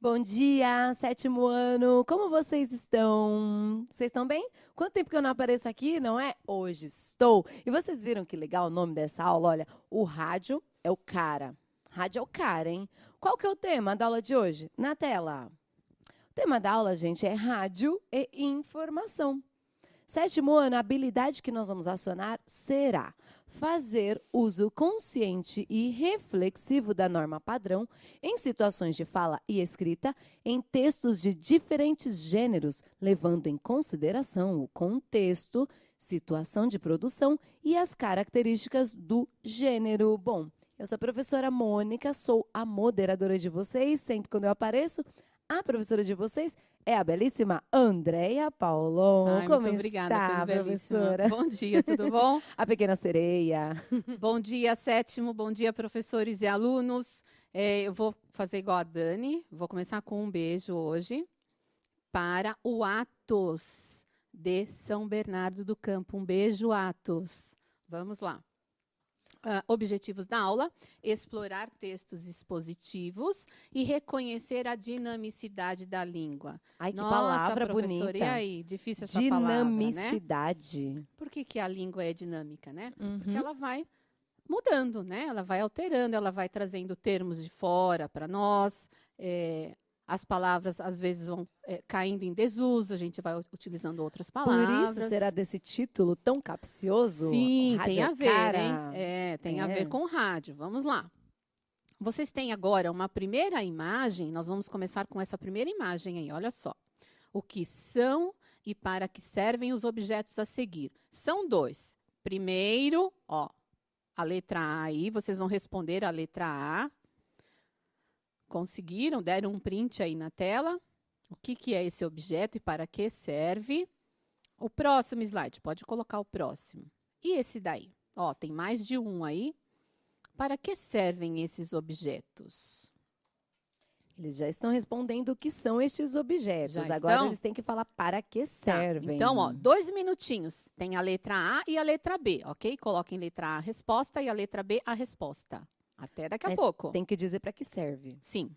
Bom dia, sétimo ano. Como vocês estão? Vocês estão bem? Quanto tempo que eu não apareço aqui, não é? Hoje estou. E vocês viram que legal o nome dessa aula? Olha, o rádio é o cara. Rádio é o cara, hein? Qual que é o tema da aula de hoje? Na tela. O tema da aula, gente, é rádio e informação. Sétimo ano, a habilidade que nós vamos acionar será fazer uso consciente e reflexivo da norma padrão em situações de fala e escrita em textos de diferentes gêneros, levando em consideração o contexto, situação de produção e as características do gênero. Bom, eu sou a professora Mônica, sou a moderadora de vocês, sempre quando eu apareço. A professora de vocês é a belíssima Andréia Paulon. Ai, Como muito obrigada, está, belíssima. professora? Bom dia, tudo bom? A pequena sereia. Bom dia, sétimo. Bom dia, professores e alunos. Eu vou fazer igual a Dani. Vou começar com um beijo hoje para o Atos de São Bernardo do Campo. Um beijo, Atos. Vamos lá. Objetivos da aula: explorar textos expositivos e reconhecer a dinamicidade da língua. Ai, que Nossa, palavra professora, bonita. e aí? Difícil essa palavra, né? Dinamicidade. Por que a língua é dinâmica, né? Porque Uhum. ela vai mudando, né? Ela vai alterando, ela vai trazendo termos de fora para nós. As palavras, às vezes, vão caindo em desuso, a gente vai utilizando outras Por palavras. isso será desse título tão capcioso? Sim, Rádio tem é a ver, cara. hein? Tem a ver com rádio. Vamos lá. Vocês têm agora uma primeira imagem, nós vamos começar com essa primeira imagem aí, olha só. O que são e para que servem os objetos a seguir? São dois. Primeiro, ó, a letra A aí, vocês vão responder a letra A. Conseguiram? Deram um print aí na tela. O que é esse objeto e para que serve? O próximo slide, pode colocar o próximo. E esse daí? Ó, tem mais de um aí. Para que servem esses objetos? Eles já estão respondendo o que são estes objetos. Já Agora estão? eles têm que falar para que Tá, servem. então, ó, 2 minutinhos. Tem a letra A e a letra B, ok? Coloquem letra A a resposta e a letra B a resposta. Até daqui a Mas pouco. tem que dizer para que serve. Sim.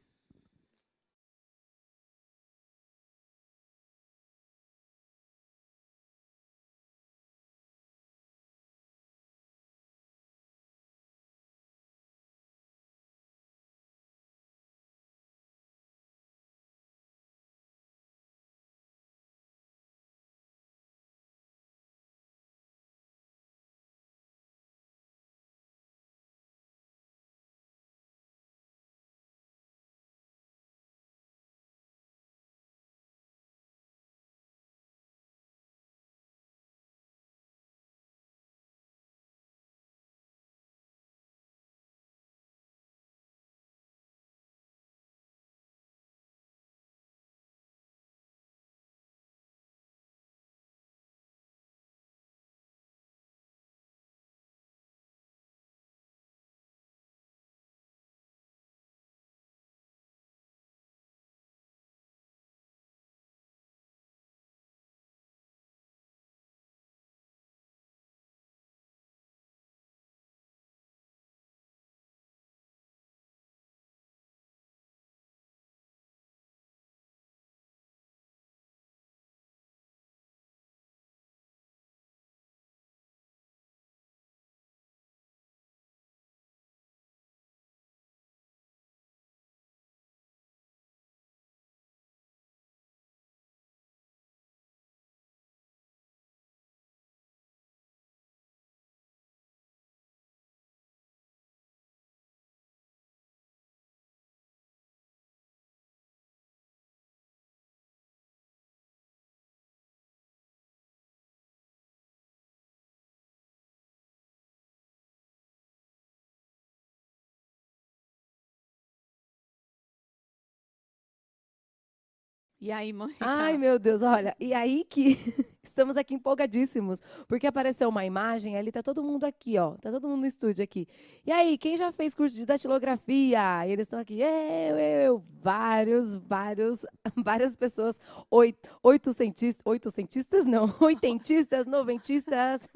E aí, Mônica? Ai, meu Deus, olha, e aí que estamos aqui empolgadíssimos, porque apareceu uma imagem, ali tá todo mundo aqui, ó, tá todo mundo no estúdio aqui. E aí, quem já fez curso de datilografia? E eles estão aqui, várias pessoas, oitocentistas não, oitentistas, noventistas,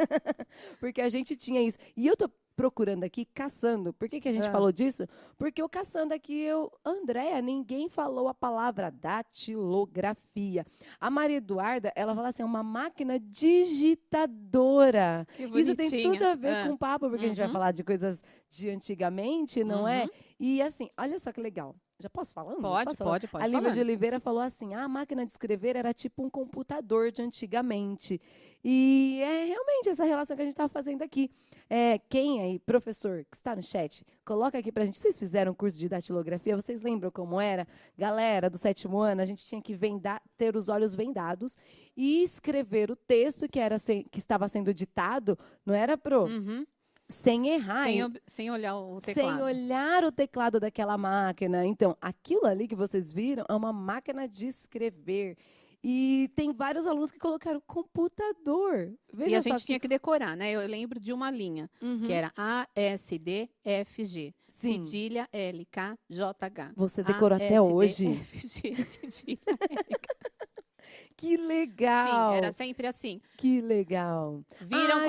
porque a gente tinha isso. E eu tô procurando aqui, caçando. Por que a gente falou disso? Porque eu caçando aqui, Andréia, ninguém falou a palavra datilografia. A Maria Eduarda, ela fala assim, é uma máquina digitadora. Que Isso tem bonitinha. tudo a ver com o papo, porque a gente vai falar de coisas de antigamente, não é? E assim, olha só que legal. Já posso falar? Pode. A Lívia de Oliveira falou assim, a máquina de escrever era tipo um computador de antigamente. E é realmente essa relação que a gente está fazendo aqui. Quem aí, professor, que está no chat, coloca aqui pra gente. Vocês fizeram curso de datilografia? Vocês lembram como era? Galera do 7º ano, a gente tinha que ter os olhos vendados e escrever o texto que estava sendo ditado, não era sem errar. Sem olhar o teclado. Sem olhar o teclado daquela máquina. Então, aquilo ali que vocês viram é uma máquina de escrever. E tem vários alunos que colocaram computador. Veja e a gente tinha que decorar, né? Eu lembro de uma linha, que era A, S, D, F, G. Sim. Cedilha, L, K, J, H. Você decorou até hoje? F, G, cedilha, L, K. Que legal! Sim, era sempre assim. Que legal! Viram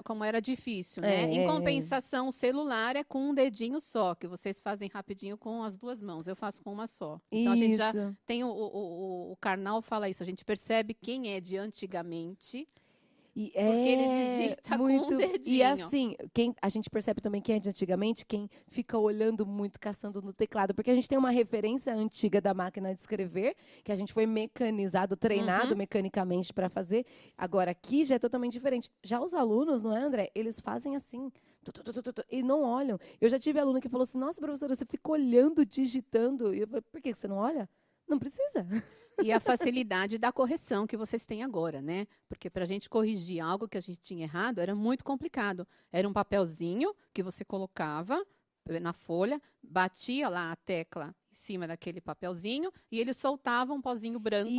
como era difícil, né? Em compensação, o celular é com um dedinho só, que vocês fazem rapidinho com as duas mãos. Eu faço com uma só. Então, a gente já tem o Karnal fala isso. A gente percebe quem é de antigamente, porque ele digita com um dedinho. E assim, a gente percebe também quem é de antigamente, quem fica olhando muito, caçando no teclado. Porque a gente tem uma referência antiga da máquina de escrever, que a gente foi mecanizado, treinado mecanicamente para fazer. Agora, aqui já é totalmente diferente. Já os alunos, não é, André? Eles fazem assim, e não olham. Eu já tive aluno que falou assim, nossa, professora, você fica olhando, digitando. E eu falei, por que você não olha? Não precisa. E a facilidade da correção que vocês têm agora, né? Porque para a gente corrigir algo que a gente tinha errado era muito complicado. Era um papelzinho que você colocava na folha, batia lá a tecla em cima daquele papelzinho e ele soltava um pozinho branco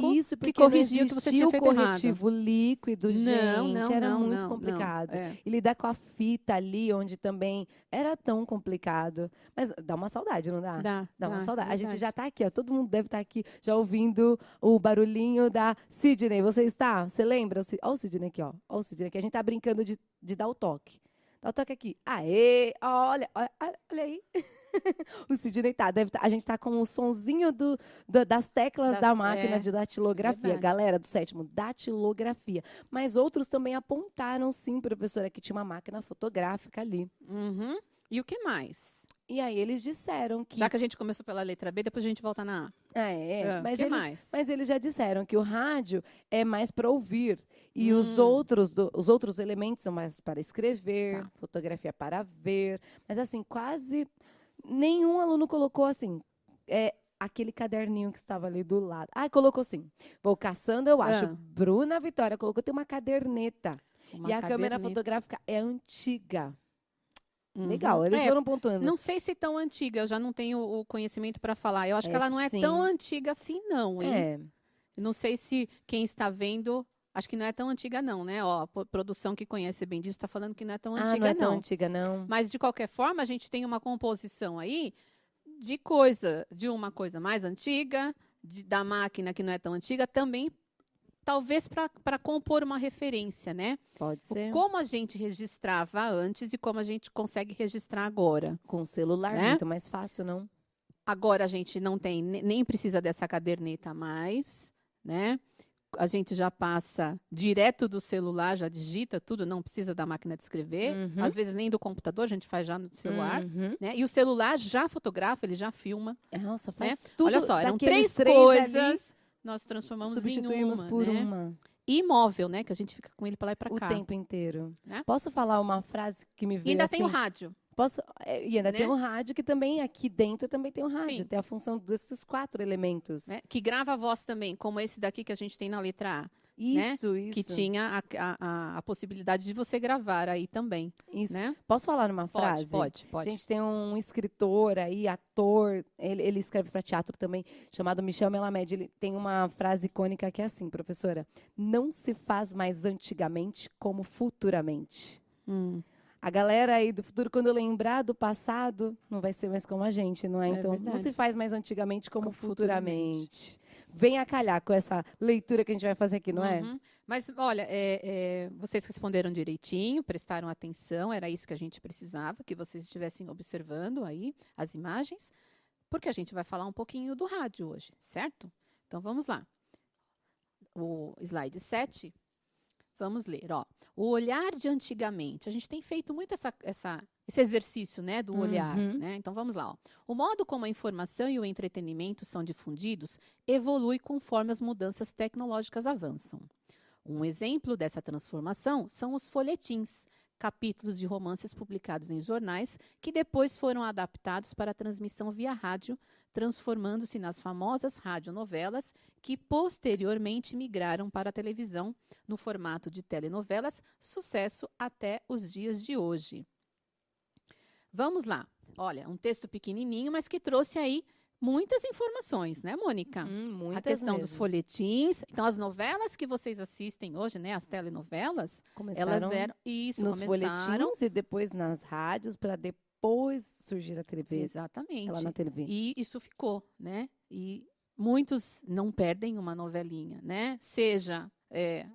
que corrigia o que você tinha feito errado. Não existia o corretivo líquido, gente. Era muito complicado. E lidar com a fita ali, onde também era tão complicado. Mas dá uma saudade, não dá? Dá uma saudade. A gente já está aqui, ó. Todo mundo deve estar aqui já ouvindo o barulhinho da Sidney. Você está? Você lembra? Olha o Sidney aqui, ó. Olha o Sidney aqui. A gente está brincando de dar o toque. Dá o toque aqui. Aê! Olha aí. O Sidney a gente tá com o sonzinho das teclas da máquina de datilografia. Verdade. Galera do 7º, datilografia. Mas outros também apontaram, sim, professora, que tinha uma máquina fotográfica ali. E o que mais? E aí eles disseram que... Já que a gente começou pela letra B, depois a gente volta na A. Mas eles já disseram que o rádio é mais para ouvir. E os outros elementos são mais para escrever, fotografia para ver. Mas, assim, quase nenhum aluno colocou, assim, aquele caderninho que estava ali do lado. Colocou sim. Vou caçando, eu acho. Bruna Vitória colocou, tem uma caderneta. A câmera fotográfica é antiga. Legal, eles foram pontuando. Não sei se tão antiga, eu já não tenho o conhecimento para falar. Eu acho que ela não é tão antiga assim, não, hein? Não sei se quem está vendo... Acho que não é tão antiga, não, né? Ó, a produção que conhece bem disso está falando que não é tão antiga, não. Não é tão antiga, não. Mas, de qualquer forma, a gente tem uma composição aí de uma coisa mais antiga, da máquina que não é tão antiga, também, talvez para compor uma referência, né? Pode ser. Como a gente registrava antes e como a gente consegue registrar agora. Com o celular, muito mais fácil, não? Agora a gente não tem, nem precisa dessa caderneta mais, né? A gente já passa direto do celular, já digita tudo, não precisa da máquina de escrever. Às vezes nem do computador, a gente faz já no celular. Né? E o celular já fotografa, ele já filma. Nossa, faz tudo. Olha só, eram três coisas, ali, nós transformamos substituímos por uma. E imóvel, né? Que a gente fica com ele para lá e para cá. O tempo inteiro. Né? Posso falar uma frase que me veio E ainda assim? tem o rádio. E ainda tem o rádio, que também aqui dentro também tem o rádio. Tem a função desses 4 elementos. Né? Que grava a voz também, como esse daqui que a gente tem na letra A. Isso. Que tinha a possibilidade de você gravar aí também. Isso. Né? Posso falar numa frase? Pode. A gente tem um escritor aí, ator, ele escreve para teatro também, chamado Michel Melamed. Ele tem uma frase icônica que é assim, professora: não se faz mais antigamente como futuramente. A galera aí do futuro, quando lembrar do passado, não vai ser mais como a gente, não é? É Então, não verdade. se faz mais antigamente como Como futuramente. Venha calhar com essa leitura que a gente vai fazer aqui, não é? Uhum. Mas, olha, vocês responderam direitinho, prestaram atenção, era isso que a gente precisava, que vocês estivessem observando aí as imagens, porque a gente vai falar um pouquinho do rádio hoje, certo? Então, vamos lá. O slide 7, vamos ler. Ó. O olhar de antigamente. A gente tem feito muito esse exercício, né, do olhar. Uhum. Né? Então, vamos lá. Ó. O modo como a informação e o entretenimento são difundidos evolui conforme as mudanças tecnológicas avançam. Um exemplo dessa transformação são os folhetins, capítulos de romances publicados em jornais que depois foram adaptados para transmissão via rádio, transformando-se nas famosas radionovelas que posteriormente migraram para a televisão no formato de telenovelas, sucesso até os dias de hoje. Vamos lá. Olha, um texto pequenininho, mas que trouxe aí muitas informações, né, Mônica? Muitas A questão mesmo. dos folhetins. Então, as novelas que vocês assistem hoje, né, as telenovelas, Começaram elas eram isso, nos começaram folhetins e depois nas rádios, para depois surgir a TV. exatamente. Ela na TV. E isso ficou, né? E muitos não perdem uma novelinha, né? Seja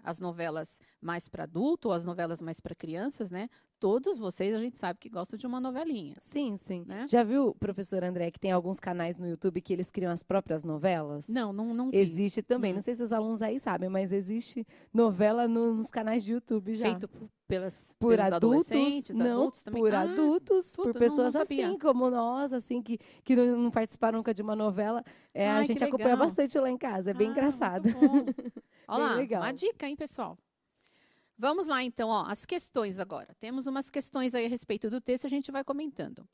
as novelas mais para adulto ou as novelas mais para crianças, né? Todos vocês a gente sabe que gostam de uma novelinha, Sim, sim. né? Já viu, professor André, que tem alguns canais no YouTube que eles criam as próprias novelas? Não vi. Existe também. Não sei se os alunos aí sabem, mas existe novela nos canais de YouTube já. Feito pelos Por adolescentes, não, adultos também. por adultos, tudo, por não pessoas sabia. assim como nós, assim, que não participaram nunca de uma novela. A Ai, que gente acompanha legal. bastante lá em casa, é bem engraçado. Muito bom. Olha lá, legal. uma dica, hein, pessoal? Vamos lá, então, ó, as questões agora. Temos umas questões aí a respeito do texto, a gente vai comentando.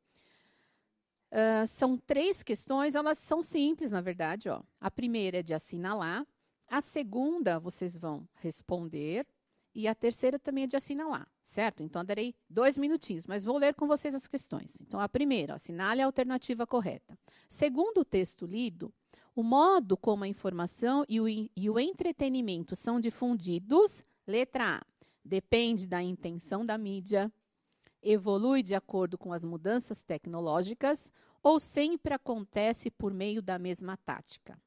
São 3 questões, elas são simples, na verdade. Ó. A primeira é de assinalar, a segunda vocês vão responder, e a terceira também é de assinalar, certo? Então, eu darei 2 minutinhos, mas vou ler com vocês as questões. Então, a primeira, ó, assinale a alternativa correta. Segundo o texto lido, o modo como a informação e o entretenimento são difundidos, letra A, depende da intenção da mídia, evolui de acordo com as mudanças tecnológicas ou sempre acontece por meio da mesma tática?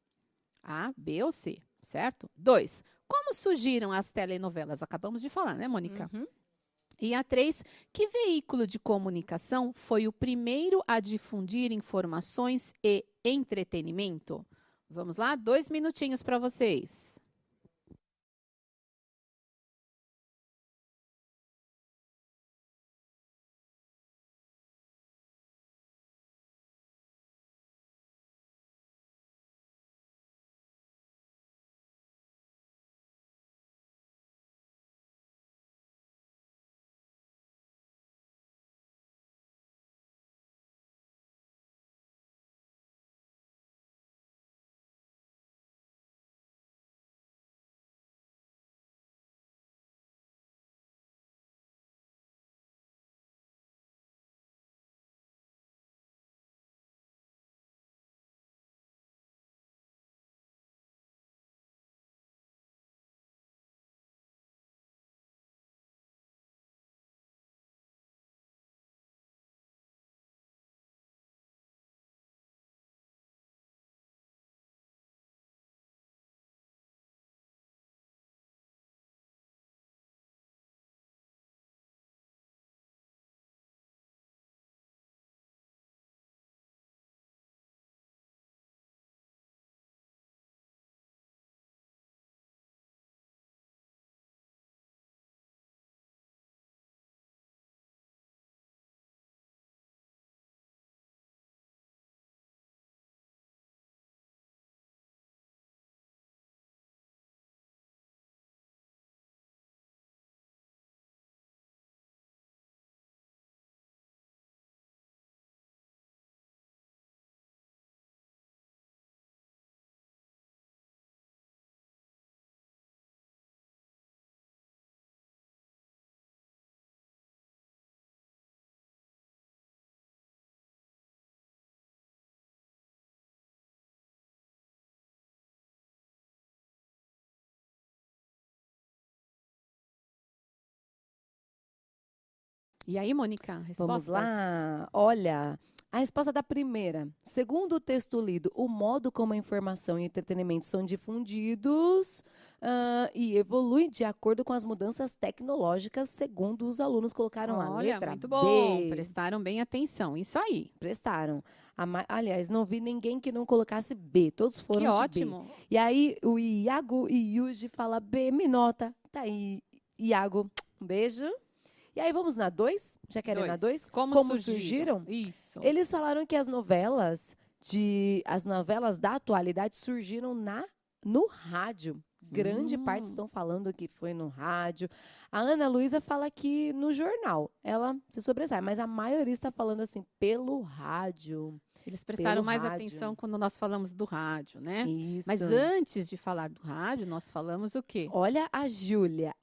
A, B ou C, certo? 2. Como surgiram as telenovelas? Acabamos de falar, né, Mônica? Uhum. E a 3, que veículo de comunicação foi o primeiro a difundir informações e entretenimento? Vamos lá, 2 minutinhos para vocês. E aí, Mônica, respostas? Vamos lá. Olha, a resposta da primeira. Segundo o texto lido, o modo como a informação e o entretenimento são difundidos e evoluem de acordo com as mudanças tecnológicas, segundo os alunos colocaram a Olha, letra muito B. bom. Prestaram bem atenção. Isso aí. Prestaram. Aliás, não vi ninguém que não colocasse B. Todos foram Que de B. ótimo. E aí, o Iago e Yuji fala B, me nota. Tá aí, Iago, um beijo. E aí, vamos na 2? Já querem na 2? Como surgiram? Isso. Eles falaram que as novelas da atualidade surgiram no rádio. Grande parte estão falando que foi no rádio. A Ana Luísa fala que no jornal. Ela se sobressai, mas a maioria está falando assim, pelo rádio. Eles prestaram mais rádio. atenção quando nós falamos do rádio, né? Isso. Mas antes de falar do rádio, nós falamos o quê? Olha a Júlia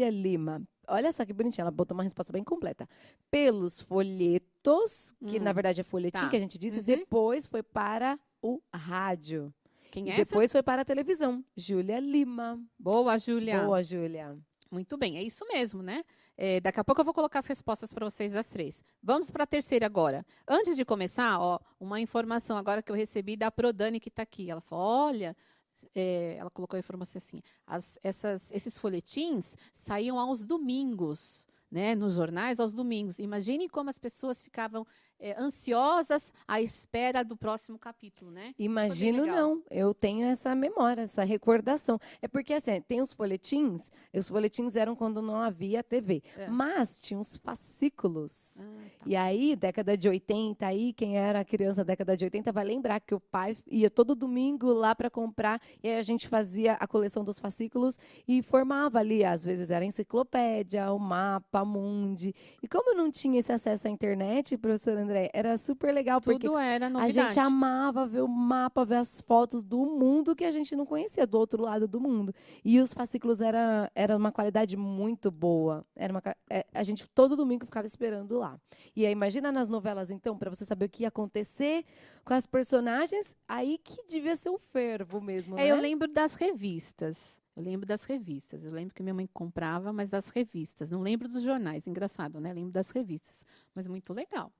Lima. Olha só que bonitinha, ela botou uma resposta bem completa. Pelos folhetos, que na verdade é folhetim que a gente disse, depois foi para o rádio. Quem é essa? Depois foi para a televisão. Júlia Lima. Boa, Júlia. Boa, Júlia. Muito bem, é isso mesmo, né? Daqui a pouco eu vou colocar as respostas para vocês das 3. Vamos para a terceira agora. Antes de começar, ó, uma informação agora que eu recebi da Prodani que está aqui. Ela falou, olha, ela colocou a informação assim, esses folhetins saíam aos domingos, né? Nos jornais aos domingos. Imagine como as pessoas ficavam ansiosas à espera do próximo capítulo, né? Imagino não, eu tenho essa memória, essa recordação. É porque, assim, tem os folhetins eram quando não havia TV, mas tinha os fascículos. Tá. E aí, década de 80, aí quem era criança da década de 80 vai lembrar que o pai ia todo domingo lá para comprar, e aí a gente fazia a coleção dos fascículos e formava ali, às vezes era a enciclopédia, o mapa mundi. E como eu não tinha esse acesso à internet, professora André, era super legal, porque tudo era novidade. A gente amava ver o mapa, ver as fotos do mundo que a gente não conhecia, do outro lado do mundo. E os fascículos era uma qualidade muito boa. A gente todo domingo ficava esperando lá. E aí, imagina nas novelas, então, para você saber o que ia acontecer com as personagens, aí que devia ser um fervo mesmo, né? Eu lembro das revistas. Eu lembro que minha mãe comprava, mas das revistas. Não lembro dos jornais. Engraçado, né? Lembro das revistas. Mas muito legal.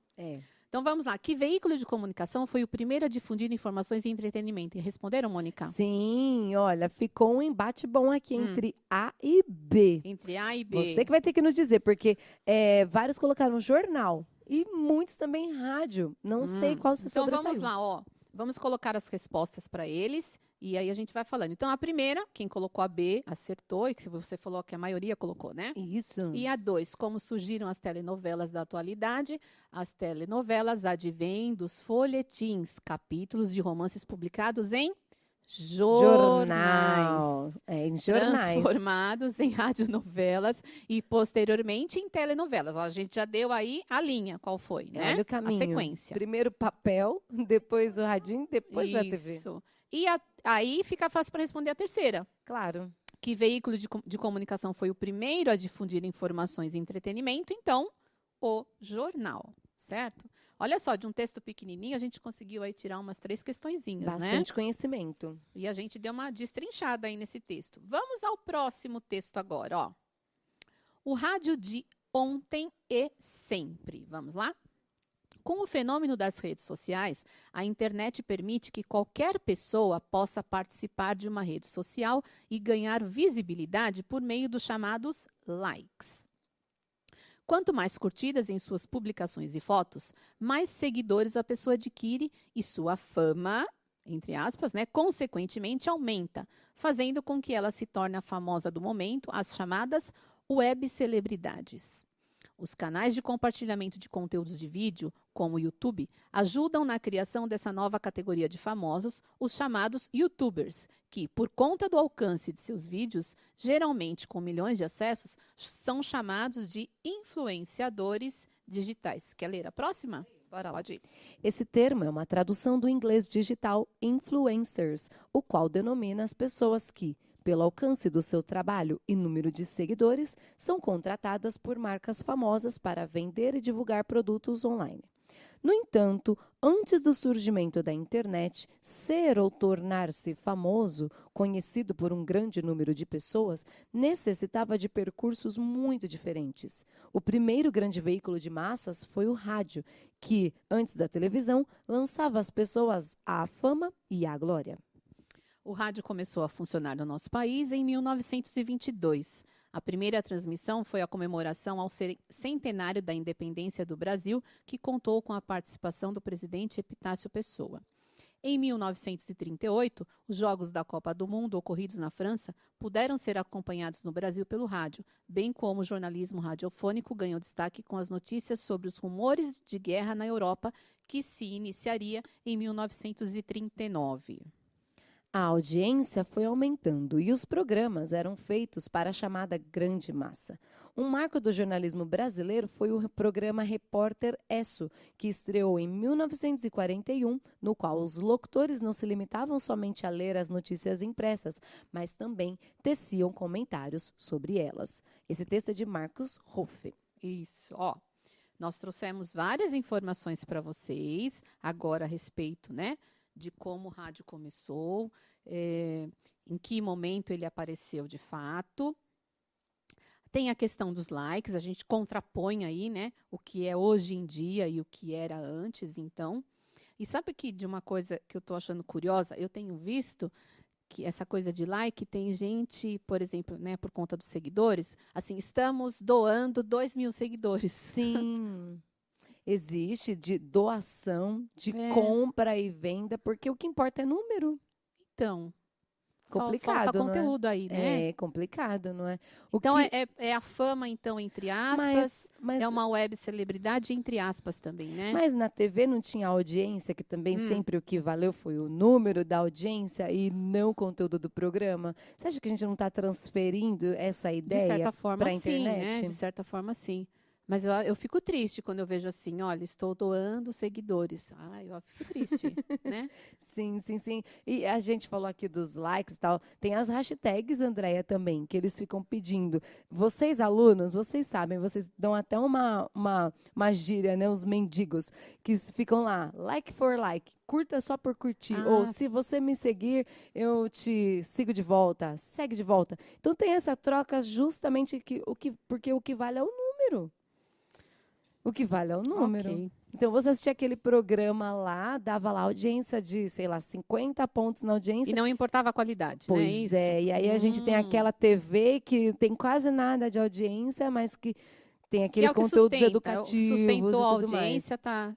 Então, vamos lá. Que veículo de comunicação foi o primeiro a difundir informações e entretenimento? E responderam, Mônica? Sim, olha, ficou um embate bom aqui entre A e B. Entre A e B. Você que vai ter que nos dizer, porque vários colocaram jornal e muitos também rádio. Não sei qual se sobressaiu. Então, vamos lá, ó. Vamos colocar as respostas para eles. E aí a gente vai falando. Então, a primeira, quem colocou a B, acertou. E que você falou que a maioria colocou, né? Isso. E a 2, como surgiram as telenovelas da atualidade? As telenovelas advêm dos folhetins, capítulos de romances publicados em jornais. Em jornais. Transformados em radionovelas e, posteriormente, em telenovelas. A gente já deu aí a linha, qual foi, né? Olha o caminho. A sequência. Primeiro papel, depois o radinho, depois a TV. Isso. E aí fica fácil para responder a terceira. Claro. Que veículo de comunicação foi o primeiro a difundir informações e entretenimento? Então, o jornal, certo? Olha só, de um texto pequenininho, a gente conseguiu aí tirar umas 3 questõezinhas, Bastante conhecimento. E a gente deu uma destrinchada aí nesse texto. Vamos ao próximo texto agora, ó. O rádio de ontem e sempre. Vamos lá? Com o fenômeno das redes sociais, a internet permite que qualquer pessoa possa participar de uma rede social e ganhar visibilidade por meio dos chamados likes. Quanto mais curtidas em suas publicações e fotos, mais seguidores a pessoa adquire e sua fama, entre aspas, né, consequentemente aumenta, fazendo com que ela se torne a famosa do momento, as chamadas web celebridades. Os canais de compartilhamento de conteúdos de vídeo, como o YouTube, ajudam na criação dessa nova categoria de famosos, os chamados YouTubers, que, por conta do alcance de seus vídeos, geralmente com milhões de acessos, são chamados de influenciadores digitais. Quer ler a próxima? Bora lá. Pode ir. Esse termo é uma tradução do inglês digital influencers, o qual denomina as pessoas que, pelo alcance do seu trabalho e número de seguidores, são contratadas por marcas famosas para vender e divulgar produtos online. No entanto, antes do surgimento da internet, ser ou tornar-se famoso, conhecido por um grande número de pessoas, necessitava de percursos muito diferentes. O primeiro grande veículo de massas foi o rádio, que, antes da televisão, lançava as pessoas à fama e à glória. O rádio começou a funcionar no nosso país em 1922. A primeira transmissão foi a comemoração ao centenário da independência do Brasil, que contou com a participação do presidente Epitácio Pessoa. Em 1938, os Jogos da Copa do Mundo ocorridos na França puderam ser acompanhados no Brasil pelo rádio, bem como o jornalismo radiofônico ganhou destaque com as notícias sobre os rumores de guerra na Europa, que se iniciaria em 1939. A audiência foi aumentando e os programas eram feitos para a chamada grande massa. Um marco do jornalismo brasileiro foi o programa Repórter Esso, que estreou em 1941, no qual os locutores não se limitavam somente a ler as notícias impressas, mas também teciam comentários sobre elas. Esse texto é de Marcos Ruff. Isso, ó. Nós trouxemos várias informações para vocês agora a respeito, né, de como o rádio começou, em que momento ele apareceu de fato. Tem a questão dos likes, a gente contrapõe aí, né, o que é hoje em dia e o que era antes, então. E sabe que de uma coisa que eu estou achando curiosa, eu tenho visto que essa coisa de like, tem gente, por exemplo, né, por conta dos seguidores, assim, estamos doando 2.000 seguidores. Sim. Existe de doação, de compra e venda, porque o que importa é número. Então, Complicado, falta não conteúdo aí, né? é? É complicado, não é? Então, é a fama, então, entre aspas, Mas, é uma web celebridade, entre aspas, também, né? mas na TV não tinha audiência, que também sempre o que valeu foi o número da audiência e não o conteúdo do programa. Você acha que a gente não está transferindo essa De ideia certa forma, para a sim, né? internet? De certa forma, sim. Mas eu fico triste quando eu vejo assim, olha, estou doando seguidores. Ah, eu fico triste, né? Sim, sim, sim. E a gente falou aqui dos likes e tal. Tem as hashtags, Andréia, também, que eles ficam pedindo. Vocês, alunos, vocês sabem, vocês dão até uma gíria, né? Os mendigos, que ficam lá, like for like, curta só por curtir. Ou Ah, se você me seguir, eu te sigo de volta, segue de volta. Então tem essa troca justamente porque o que vale é o número. O que vale é o número. ok. Então, você assistia aquele programa lá, dava lá audiência de, sei lá, 50 pontos na E audiência. não importava a qualidade, né? Pois Isso. é, e aí a gente tem aquela TV que tem quase nada de audiência, mas que tem Que é aqueles o que conteúdos sustenta. educativos Sustentou e a tudo mais. audiência, tá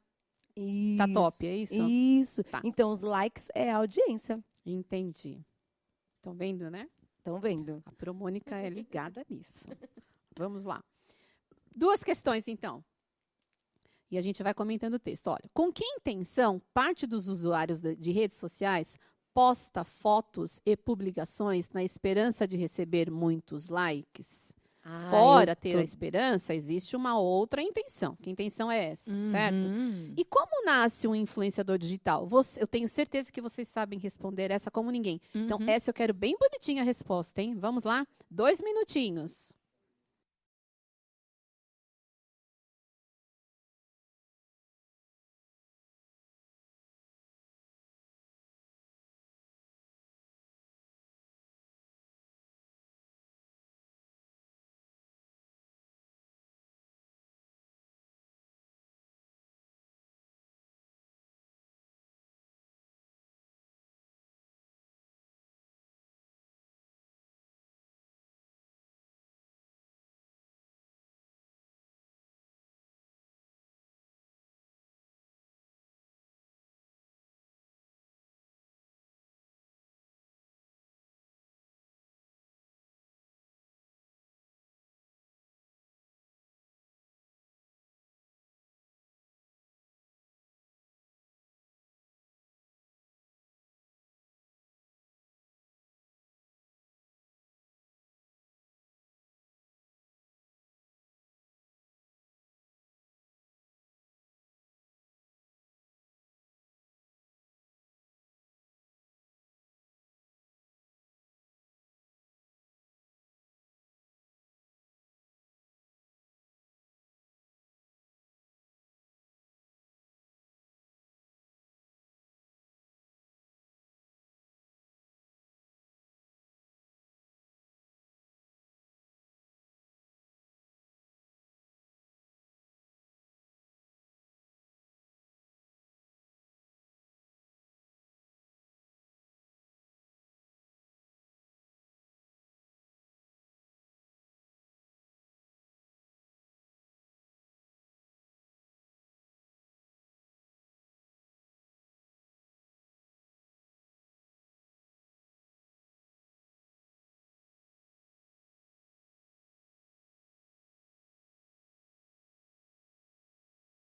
Isso, top, é isso? isso. Tá, Então, os likes é a audiência. entendi. Estão vendo, né? Estão vendo? A Promônica é ligada nisso. Vamos lá. Duas questões, então. E a gente vai comentando o texto. Olha, com que intenção parte dos usuários de redes sociais posta fotos e publicações na esperança de receber muitos likes? Fora ter a esperança, existe uma outra intenção. Que intenção é essa, certo? E como nasce um influenciador digital? Eu tenho certeza que vocês sabem responder essa como ninguém. Então, essa eu quero bem bonitinha a resposta, hein? Vamos lá? 2 minutinhos.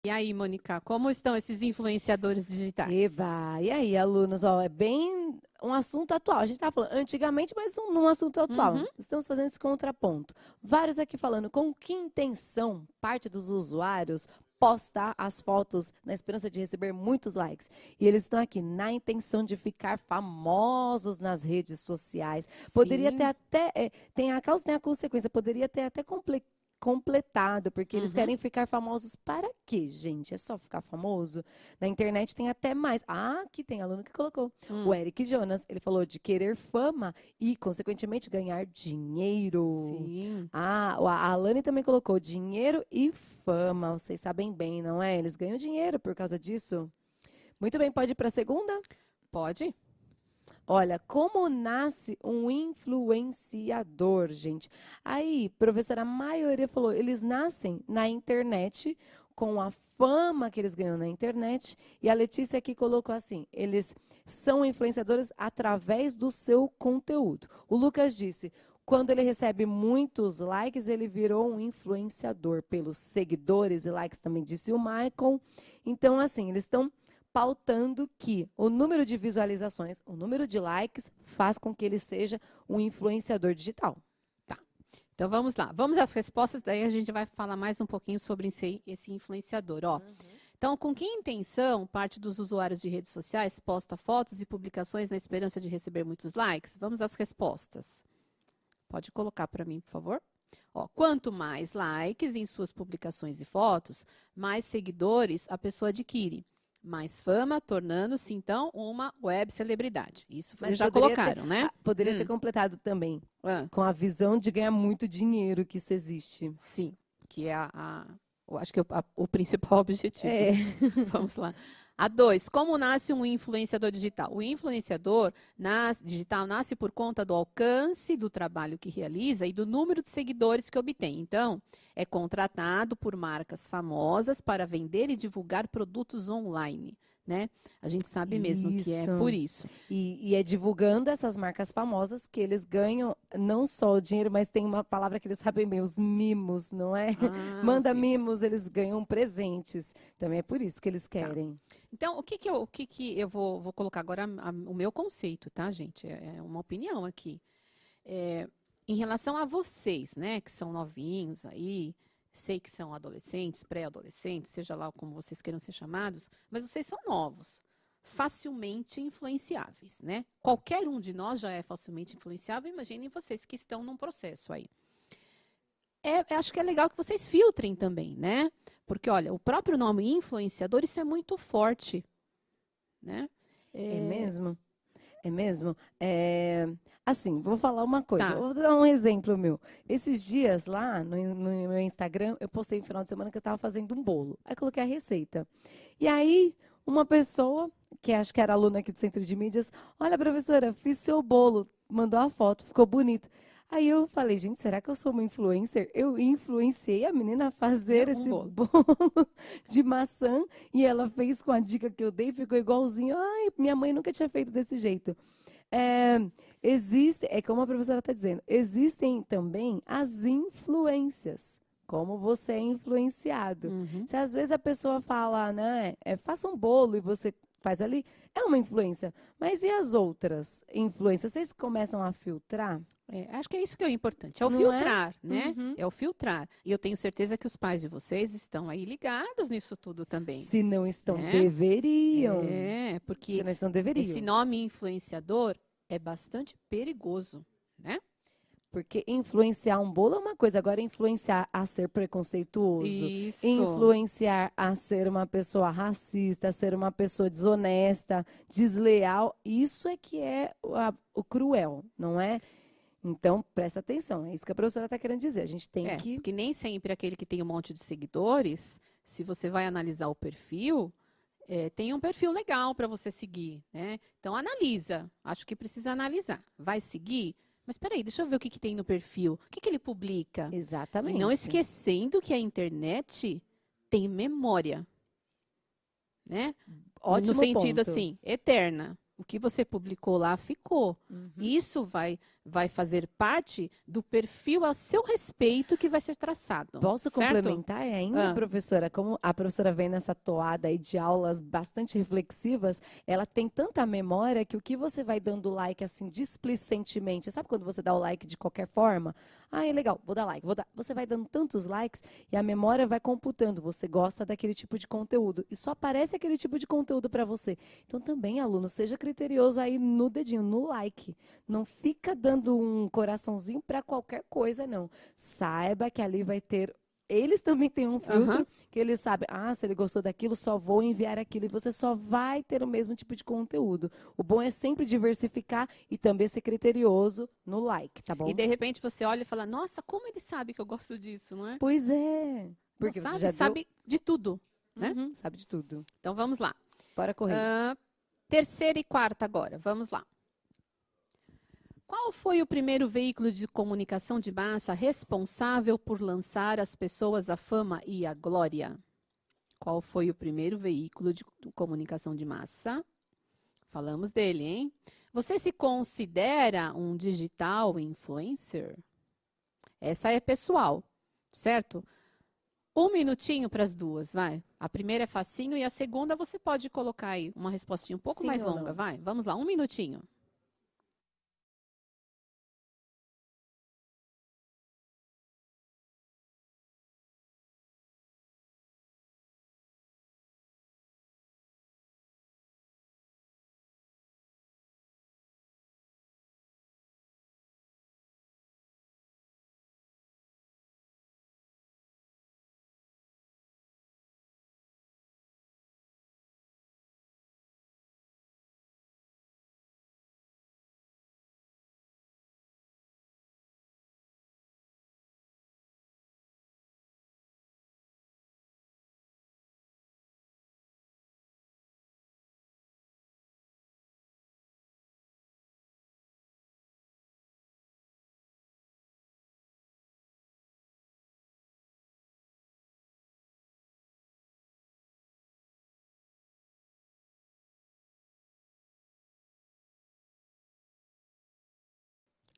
E aí, Mônica, como estão esses influenciadores digitais? Eba! E aí, alunos? Ó, é bem um assunto atual. A gente estava falando antigamente, mas num assunto atual. Uhum. Estamos fazendo esse contraponto. Vários aqui falando com que intenção parte dos usuários postar as fotos na esperança de receber muitos likes. E eles estão aqui na intenção de ficar famosos nas redes sociais. Poderia ter Sim. até, tem a causa, tem a consequência, poderia ter até completado, porque eles Uhum. querem ficar famosos para quê, gente? É só ficar famoso? Na internet tem até mais. Ah, aqui tem aluno que colocou. O Eric Jonas, ele falou de querer fama e, consequentemente, ganhar dinheiro. Sim. Ah, a Alane também colocou dinheiro e fama. Vocês sabem bem, não é? Eles ganham dinheiro por causa disso. Muito bem, pode ir para a segunda? Pode? Olha, como nasce um influenciador, gente? Aí, professora, a maioria falou, eles nascem na internet, com a fama que eles ganham na internet. E a Letícia aqui colocou assim, eles são influenciadores através do seu conteúdo. O Lucas disse, quando ele recebe muitos likes, ele virou um influenciador pelos seguidores e likes, também disse o Michael. Então, assim, eles estão pautando que o número de visualizações, o número de likes, faz com que ele seja um influenciador digital. Tá. Então vamos lá. Vamos às respostas, daí a gente vai falar mais um pouquinho sobre esse influenciador. Ó. Então, com que intenção parte dos usuários de redes sociais posta fotos e publicações na esperança de receber muitos likes? Vamos às respostas. Pode colocar para mim, por favor? Ó, quanto mais likes em suas publicações e fotos, mais seguidores a pessoa adquire. Mais fama, tornando-se, então, uma web celebridade. Isso Mas já poderia colocaram, né? Poderia ter completado também, com a visão de ganhar muito dinheiro, que isso existe. Sim, que é eu acho que é o principal objetivo. É. Vamos lá. A 2, como nasce um influenciador digital? O influenciador digital nasce por conta do alcance do trabalho que realiza e do número de seguidores que obtém. Então, é contratado por marcas famosas para vender e divulgar produtos online, né? A gente sabe mesmo que é por isso. E é divulgando essas marcas famosas que eles ganham não só o dinheiro, mas tem uma palavra que eles sabem bem, os mimos, não é? Manda mimos, eles ganham presentes. Também é por isso que eles querem. Tá. Então, o que eu vou colocar agora o meu conceito, tá, gente? É uma opinião aqui. Em relação a vocês, né, que são novinhos aí, sei que são adolescentes, pré-adolescentes, seja lá como vocês queiram ser chamados, mas vocês são novos, facilmente influenciáveis, né? Qualquer um de nós já é facilmente influenciável, imaginem vocês que estão num processo aí. Acho que é legal que vocês filtrem também, né? Porque, olha, o próprio nome influenciador, isso é muito forte, né? É mesmo? É mesmo? Assim, vou falar uma coisa. Tá. Vou dar um exemplo meu. Esses dias lá no meu Instagram, eu postei no final de semana que eu estava fazendo um bolo. Aí coloquei a receita. E aí, uma pessoa, que acho que era aluna aqui do Centro de Mídias, olha, professora, fiz seu bolo. Mandou a foto, ficou bonito. Aí eu falei, gente, será que eu sou uma influencer? Eu influenciei a menina a fazer esse bolo de maçã e ela fez com a dica que eu dei, ficou igualzinho. Ai, minha mãe nunca tinha feito desse jeito. É como a professora está dizendo, existem também as influências. Como você é influenciado. Se às vezes a pessoa fala, né, faça um bolo e você faz ali, é uma influência. Mas e as outras influências? Vocês começam a filtrar? Acho que é isso que é importante, é o Não filtrar, né? Uhum. É o filtrar. E eu tenho certeza que os pais de vocês estão aí ligados nisso tudo também. Se não estão, né? deveriam. Porque Se não estão, deveriam. esse nome influenciador é bastante perigoso, né? Porque influenciar um bolo é uma coisa, agora influenciar a ser preconceituoso, Isso. influenciar a ser uma pessoa racista, a ser uma pessoa desonesta, desleal, isso é que é o cruel, não é? Então, presta atenção, é isso que a professora está querendo dizer. A gente tem que... Porque nem sempre aquele que tem um monte de seguidores, se você vai analisar o perfil, tem um perfil legal para você seguir, né? Então, analisa. Acho que precisa analisar. Vai seguir? Mas espera aí, deixa eu ver o que tem no perfil. O que ele publica? Exatamente. E não esquecendo que a internet tem memória, né? Ótimo no sentido ponto. assim, eterna. O que você publicou lá ficou. Isso vai fazer parte do perfil a seu respeito que vai ser traçado. Posso certo? complementar ainda, professora? Como a professora vem nessa toada aí de aulas bastante reflexivas, ela tem tanta memória que o que você vai dando like assim displicentemente, sabe quando você dá o like de qualquer forma? Ah, é legal, vou dar like, vou dar. Você vai dando tantos likes e a memória vai computando. Você gosta daquele tipo de conteúdo e só aparece aquele tipo de conteúdo para você. Então também, aluno, seja criterioso aí no dedinho, no like. Não fica dando um coraçãozinho para qualquer coisa, não. Saiba que ali vai ter. Eles também têm um filtro que eles sabem, se ele gostou daquilo, só vou enviar aquilo. E você só vai ter o mesmo tipo de conteúdo. O bom é sempre diversificar e também ser criterioso no like, tá bom? E de repente você olha e fala, nossa, como ele sabe que eu gosto disso, não é? Pois é. Porque Não você sabe, já sabe de tudo, né? sabe de tudo. Então vamos lá. Bora correr. Terceira e quarta agora, vamos lá. Qual foi o primeiro veículo de comunicação de massa responsável por lançar as pessoas à fama e à glória? Qual foi o primeiro veículo de comunicação de massa? Falamos dele, hein? Você se considera um digital influencer? Essa é pessoal, certo? 1 minutinho para as duas, vai. A primeira é facinho e a segunda você pode colocar aí uma respostinha um pouco Sim mais ou longa, não? vai. Vamos lá, 1 minutinho.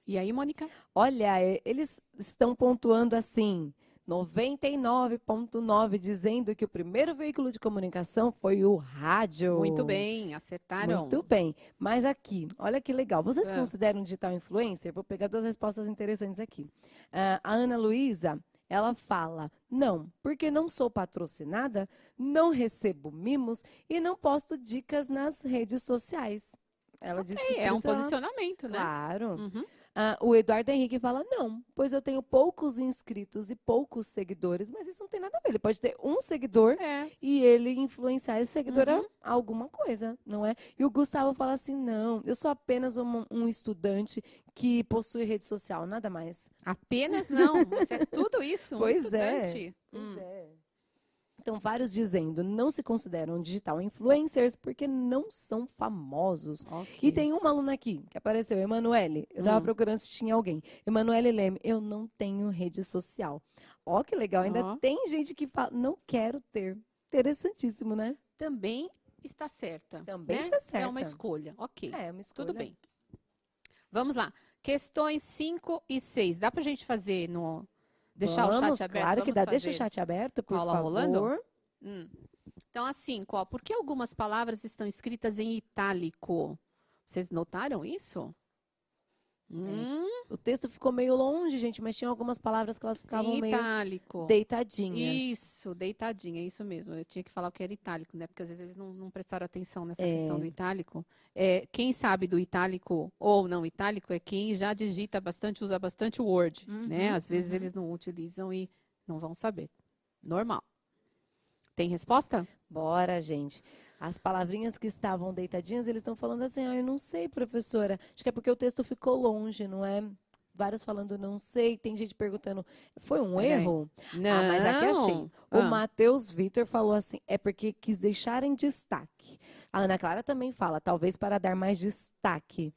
E aí, Mônica? Olha, eles estão pontuando assim, 99,9, dizendo que o primeiro veículo de comunicação foi o rádio. Muito bem, acertaram. Muito bem. Mas aqui, olha que legal. Você se considera um digital influencer? Vou pegar 2 respostas interessantes aqui. A Ana Luísa, ela fala, não, porque não sou patrocinada, não recebo mimos e não posto dicas nas redes sociais. Ela disse que É um por isso ela- posicionamento, né? Claro. Uhum. O Eduardo Henrique fala, não, pois eu tenho poucos inscritos e poucos seguidores, mas isso não tem nada a ver. Ele pode ter um seguidor É. e ele influenciar esse seguidor a alguma coisa, não é? E o Gustavo fala assim, não, eu sou apenas um estudante que possui rede social, nada mais. Apenas não, você é tudo isso, um Pois é. estudante. Pois é. Então, vários dizendo, não se consideram digital influencers porque não são famosos. Ok. E tem uma aluna aqui que apareceu, Emanuele. Eu estava procurando se tinha alguém. Emanuele Leme, eu não tenho rede social. Ó, que legal. Ainda tem gente que fala, não quero ter. Interessantíssimo, né? Também está certa. Também né? está certa. É uma escolha. Ok. É, uma escolha. Tudo bem. Vamos lá. Questões 5 e 6. Dá pra gente fazer no... Deixar o Vamos, chat aberto? claro que Vamos dá. Deixa o fazer chat aberto, por com a aula favor. rolando? Então, assim, por que algumas palavras estão escritas em itálico? Vocês notaram isso? O texto ficou meio longe, gente, mas tinha algumas palavras que elas ficavam Em meio itálico. deitadinhas. Isso, deitadinha, isso mesmo. Eu tinha que falar o que era itálico, né? Porque às vezes eles não prestaram atenção nessa questão do itálico. Quem sabe do itálico ou não itálico é quem já digita bastante, usa bastante o Word, né? Às vezes eles não utilizam e não vão saber. Normal. Tem resposta? Bora, gente. As palavrinhas que estavam deitadinhas, eles estão falando assim, eu não sei, professora. Acho que é porque o texto ficou longe, não é? Vários falando não sei. Tem gente perguntando, foi um erro? Não. Mas aqui achei. O Matheus Vitor falou assim, é porque quis deixar em destaque. A Ana Clara também fala, talvez para dar mais destaque.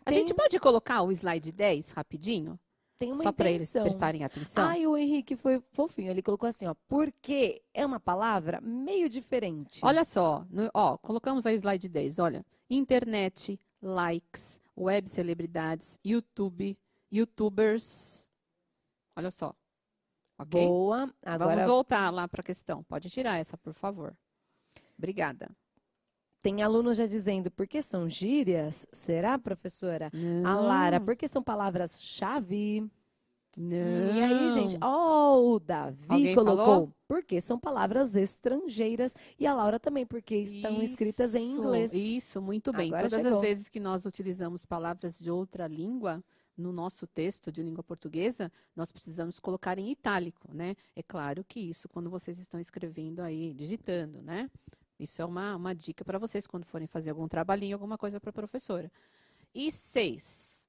A gente pode colocar o slide 10 rapidinho? tem uma Só para eles intenção. prestarem atenção. Ai, o Henrique foi fofinho. Ele colocou assim, ó, porque é uma palavra meio diferente. Olha só, colocamos a slide 10, olha. Internet, likes, web celebridades, YouTube, youtubers. Olha só. Ok? Boa. Agora Vamos voltar lá para a questão. Pode tirar essa, por favor. Obrigada. tem aluno já dizendo, por que são gírias? Será, professora? A Lara, porque são palavras-chave? Não. E aí, gente? O Davi Alguém colocou, falou? porque são palavras estrangeiras. E a Laura também, porque estão escritas em inglês. Isso, muito bem. Agora Todas chegou. as vezes que nós utilizamos palavras de outra língua, no nosso texto de língua portuguesa, nós precisamos colocar em itálico, né? É claro que isso quando vocês estão escrevendo aí, digitando, né? Isso é uma dica para vocês quando forem fazer algum trabalhinho, alguma coisa para a professora. E 6.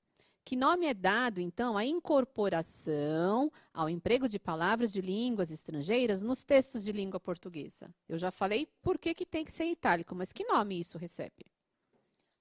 Que nome é dado, então, à incorporação ao emprego de palavras de línguas estrangeiras nos textos de língua portuguesa? Eu já falei por que tem que ser em itálico, mas que nome isso recebe?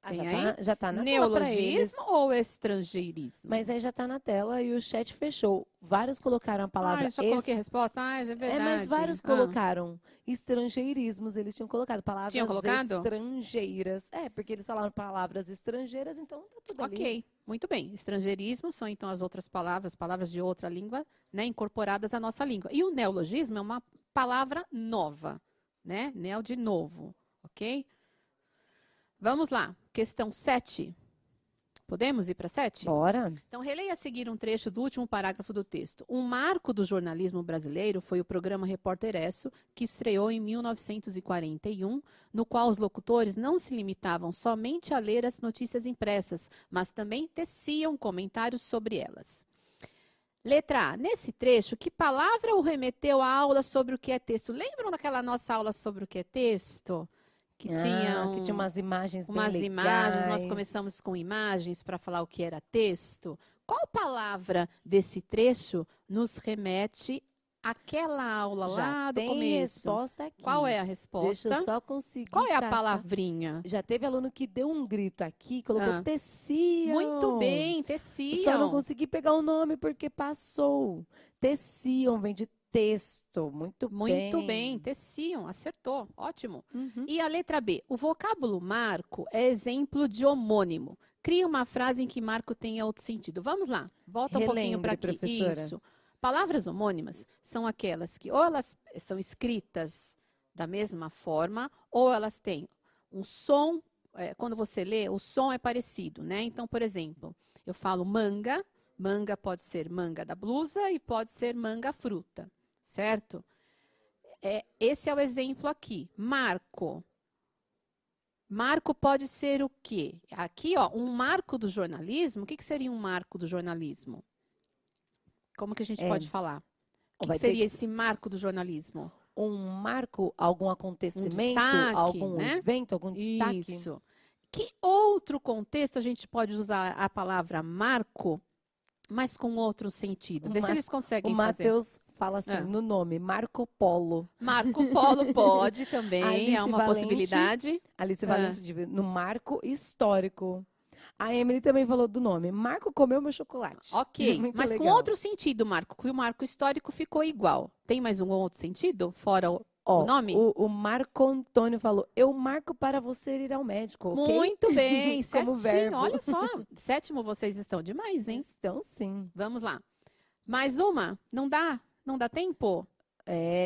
Tem aí? Já tá na tela pra eles. Neologismo ou estrangeirismo? Mas aí já tá na tela e o chat fechou. Vários colocaram a palavra eu já coloquei a resposta. Já é verdade. mas vários colocaram estrangeirismos. Eles tinham colocado palavras estrangeiras. Porque eles falaram palavras estrangeiras, então tá tudo ali. Ok, muito bem. Estrangeirismo são então as outras palavras de outra língua, né, incorporadas à nossa língua. E o neologismo é uma palavra nova, né? Neo de novo, ok? Vamos lá, questão 7. Podemos ir para 7? Bora. Então, releia a seguir um trecho do último parágrafo do texto. Um marco do jornalismo brasileiro foi o programa Repórter Esso, que estreou em 1941, no qual os locutores não se limitavam somente a ler as notícias impressas, mas também teciam comentários sobre elas. Letra A. Nesse trecho, que palavra o remeteu à aula sobre o que é texto? Lembram daquela nossa aula sobre o que é texto? Que tinha umas imagens bem umas legais. imagens, nós começamos com imagens para falar o que era texto. Qual palavra desse trecho nos remete àquela aula lá do começo? Resposta aqui. Qual é a resposta? Deixa eu só conseguir. Qual é a palavrinha? Já teve aluno que deu um grito aqui, colocou teciam. Muito bem, teciam. Só não consegui pegar o nome porque passou. Teciam vem de texto. Muito bem, teciam, acertou, ótimo. Uhum. E a letra B, o vocábulo marco é exemplo de homônimo. Cria uma frase em que marco tenha outro sentido. Vamos lá, volta um pouquinho para aqui. Professora. Isso. Palavras homônimas são aquelas que ou elas são escritas da mesma forma, ou elas têm um som, quando você lê, o som é parecido, né? Então, por exemplo, eu falo manga, manga pode ser manga da blusa e pode ser manga fruta. Certo? Esse é o exemplo aqui. Marco. Marco pode ser o quê? Aqui, ó, um marco do jornalismo. O que seria um marco do jornalismo? Como que a gente pode falar? O que seria esse marco do jornalismo? Um marco, algum acontecimento, destaque, algum né? evento, algum destaque? Isso. Que outro contexto a gente pode usar a palavra marco, mas com outro sentido? Vê se eles conseguem fazer. O Matheus fala assim, no nome, Marco Polo. Marco Polo pode também, é uma possibilidade. Alice Valente, no marco histórico. A Emily também falou do nome, Marco comeu meu chocolate. Ok, mas legal. Com outro sentido, Marco, que o marco histórico ficou igual. Tem mais um outro sentido, fora o nome? O Marco Antônio falou, eu marco para você ir ao médico, ok? Muito bem, Como verbo. Olha só, 7º vocês estão demais, hein? Estão sim. Vamos lá. Mais uma? Não dá tempo?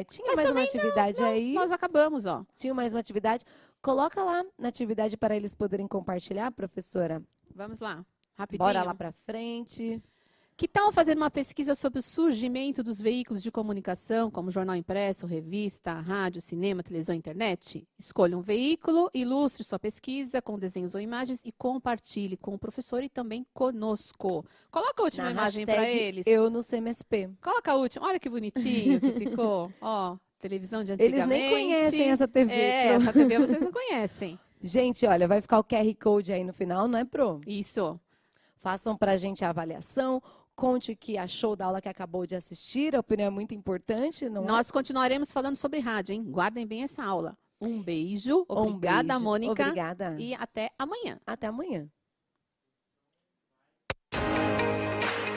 Tinha mais uma atividade aí. Nós acabamos, ó. Tinha mais uma atividade. Coloca lá na atividade para eles poderem compartilhar, professora. Vamos lá, rapidinho. Bora lá para frente. Que tal fazer uma pesquisa sobre o surgimento dos veículos de comunicação, como jornal impresso, revista, rádio, cinema, televisão e internet? Escolha um veículo, ilustre sua pesquisa com desenhos ou imagens e compartilhe com o professor e também conosco. Coloca a última imagem para eles. Eu no CMSP. Coloca a última. Olha que bonitinho que ficou. Ó, televisão de antigamente. Eles nem conhecem essa TV. Essa TV vocês não conhecem. Gente, olha, vai ficar o QR Code aí no final, não é, Pro? Isso. Façam pra gente a avaliação. Conte o que achou da aula que acabou de assistir. A opinião é muito importante, não é? Nós continuaremos falando sobre rádio, hein? Guardem bem essa aula. Um beijo. Obrigada, Mônica. Obrigada. E até amanhã. Até amanhã.